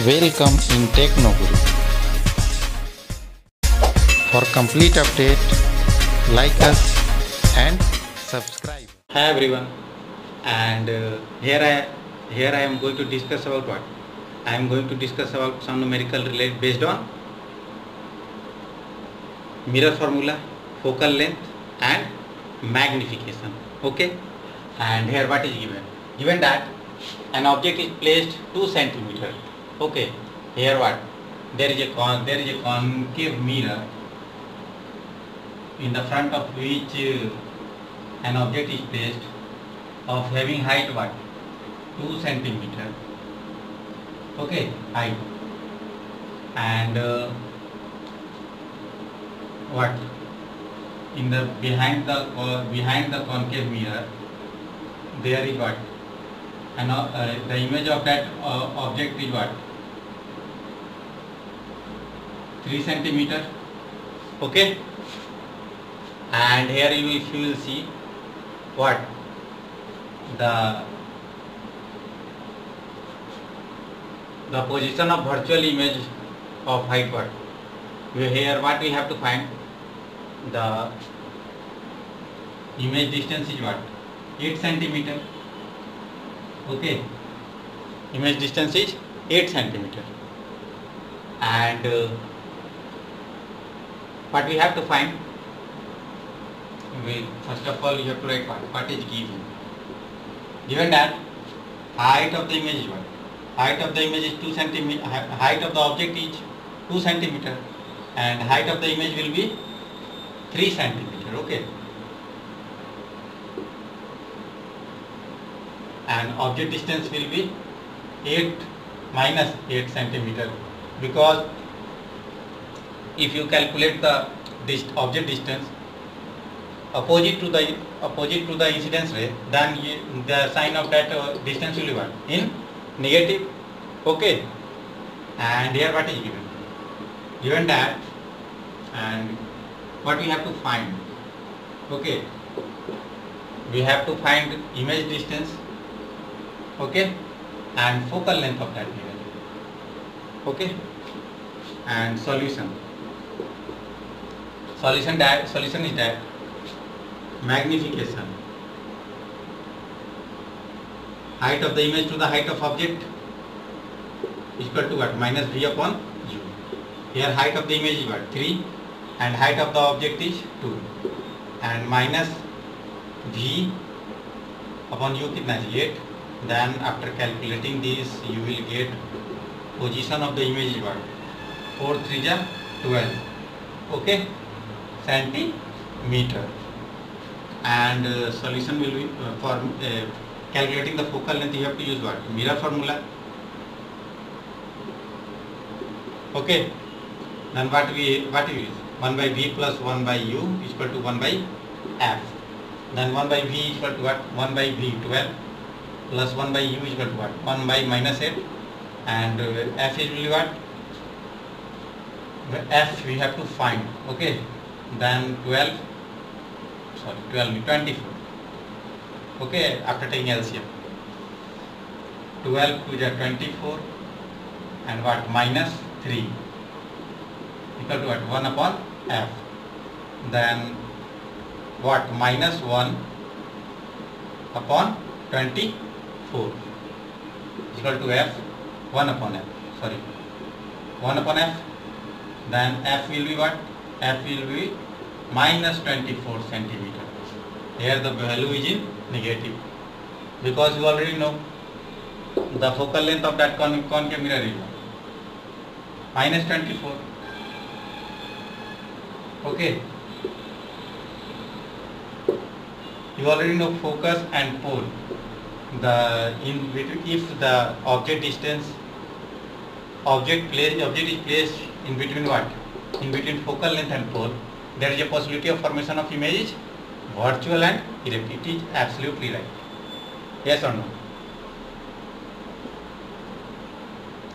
Welcome in Technoguru. For complete update, like us and subscribe. Hi everyone, and here I am going to discuss about what? I am going to discuss about some numerical relate based on mirror formula, focal length and magnification. Okay, and here what is given? Given that an object is placed 2 centimeter. Okay, here what? There is a concave mirror in the front of which an object is placed of having height what? 2 centimeter. Okay, height, and what? In the behind the concave mirror there is what? And the image of that object is what? 3 centimeter. Okay, and here if you will see what? The position of virtual image of height what? Here what we have to find? The image distance is what? 8 centimeter. Okay, image distance is 8 centimeter, and what we have to find? First of all you have to write what is given. Given that height of the image is what? Height of the image is 2 centimeter. Height of the object is 2 centimeter, and height of the image will be 3 centimeter. Okay, and object distance will be 8 minus 8 centimeter, because if you calculate the object distance opposite to the incidence ray, then the sign of that distance will be what? In negative. Okay, and here what is given? Given that, and what we have to find? Okay, we have to find image distance. Okay, and focal length of that image. Okay, and solution is that magnification, height of the image to the height of object is equal to what? Minus v upon u. Here height of the image is what? 3, and height of the object is 2, and minus v upon u kitna is 8. Then after calculating this you will get position of the image is what? 4 3 ja 12. Okay, centimeter. And solution will be for calculating the focal length you have to use what? Mirror formula. Okay, then what we use? 1 by v plus 1 by u is equal to 1 by f. Then 1 by v is equal to what? 1 by v 12 plus 1 by u is equal to what? 1 by minus 8, and f is really what? The f we have to find. Okay, then 24. Okay, after taking LCM, 12 to the 24, and what? Minus 3 equal to what? 1 upon f. Then what? Minus 1 upon 24 equal to f. 1 upon f. Sorry, 1 upon f. Then f will be what? F will be minus 24 centimeter. Here the value is in negative, because you already know the focal length of that concave mirror is minus 24. Okay, you already know focus and pole. If the object is placed in between what? In between focal length and pole, there is a possibility of formation of images virtual and erect. It is absolutely right. Yes or no?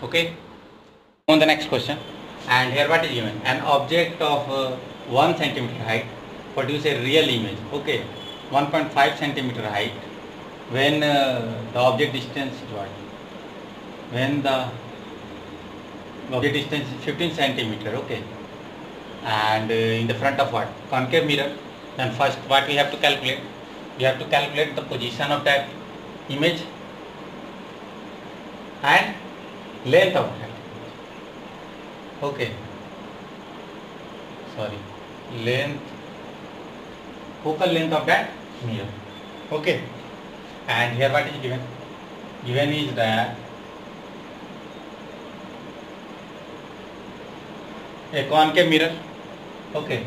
Okay. On the next question, and here what is given? An object of 1 centimeter height produce a real image. Okay, 1.5 centimeter height when the object distance is what? When the object distance is 15 centimeter, okay, and in the front of what? Concave mirror. Then first what we have to calculate? We have to calculate the position of that image and length of that image. Okay, sorry, focal length of that mirror. Okay, and here what is given? Given is that a concave mirror, okay,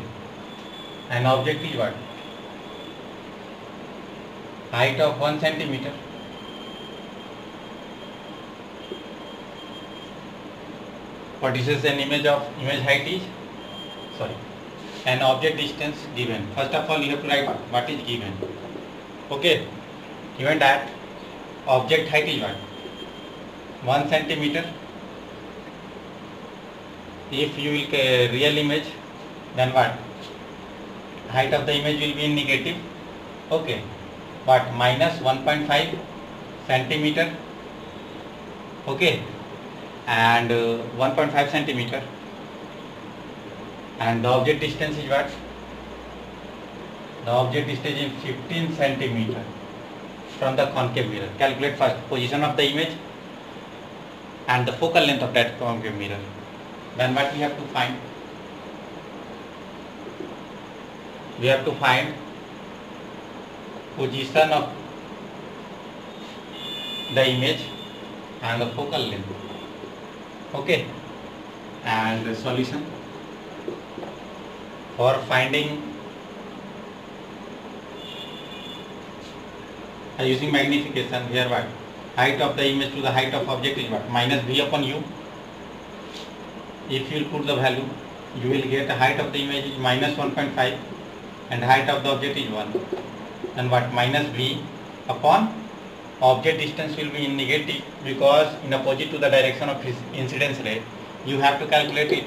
and object is what? Height of 1 centimeter. What is an image height is? Sorry, an object distance given. First of all, you have to write what is given. Okay, given that object height is what? 1 centimeter. If you will real image, then what? Height of the image will be in negative. Okay, but minus 1.5 centimeter. Okay, and 1.5 centimeter, and the object distance is what? The object distance is 15 centimeter from the concave mirror. Calculate first position of the image and the focal length of that concave mirror. Then what we have to find? We have to find position of the image and the focal length. Okay, and the solution for finding using magnification. Here what? Height of the image to the height of object is what? Minus v upon u. If you will put the value, you will get the height of the image is minus 1.5 and height of the object is 1. And what? Minus v upon object distance will be in negative, because in opposite to the direction of incidence ray, you have to calculate it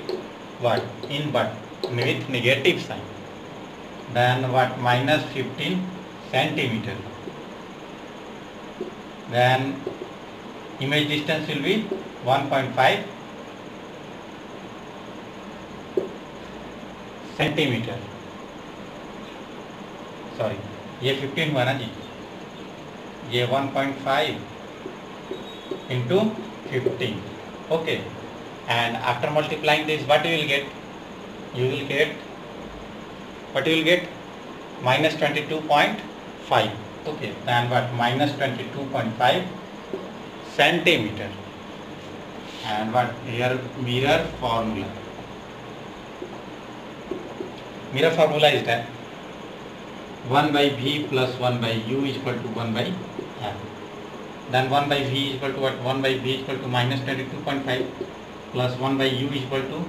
what? In but with negative sign. Then what? Minus 15 centimeter. Then image distance will be 1.5 centimetre. Sorry, ये 15 हुआ ना जी, ये 1.5 into 15. Okay, and after multiplying this, what you will get? You will get what? You will get minus 22.5. Okay, then what? Minus 22.5 centimeter. And what? Here mirror formula. Mirror formula is that 1 by v plus 1 by u is equal to 1 by r. Then 1 by v is equal to what? 1 by v is equal to minus 22.5 plus 1 by u is equal to,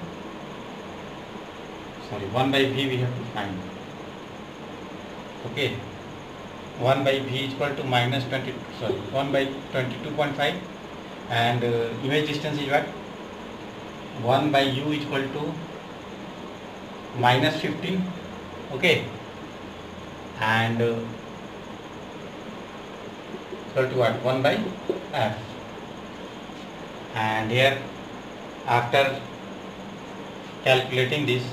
sorry, 1 by v we have to find. Okay, 1 by v is equal to minus 20, sorry, 1 by 22.5, and image distance is what? 1 by u is equal to minus 15. Okay, and equal to what? 1 by f. And here after calculating this,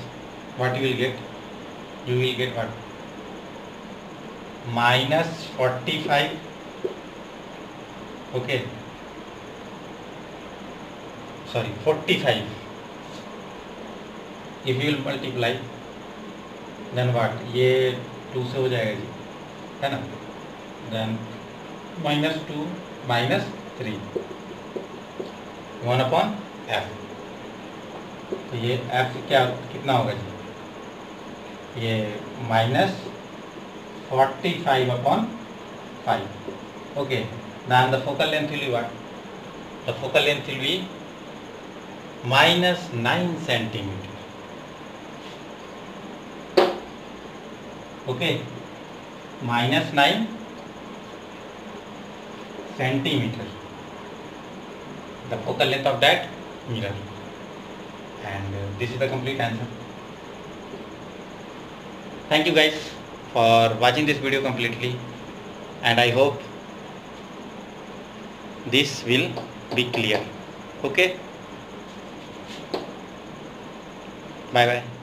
what you will get? You will get what? Minus 45. Okay, sorry, 45. If you will multiply, then what? ये 2 से हो जाएगा जी, है ना? Then minus 2 minus 3 1 upon f. तो ये f क्या कितना होगा जी? ये minus 45 upon 5. Okay, then the focal length will be what? The focal length will be minus 9 centimeter. Okay, minus 9 centimeter, the focal length of that mirror. And this is the complete answer. Thank you guys for watching this video completely, and I hope this will be clear. Okay. Bye bye.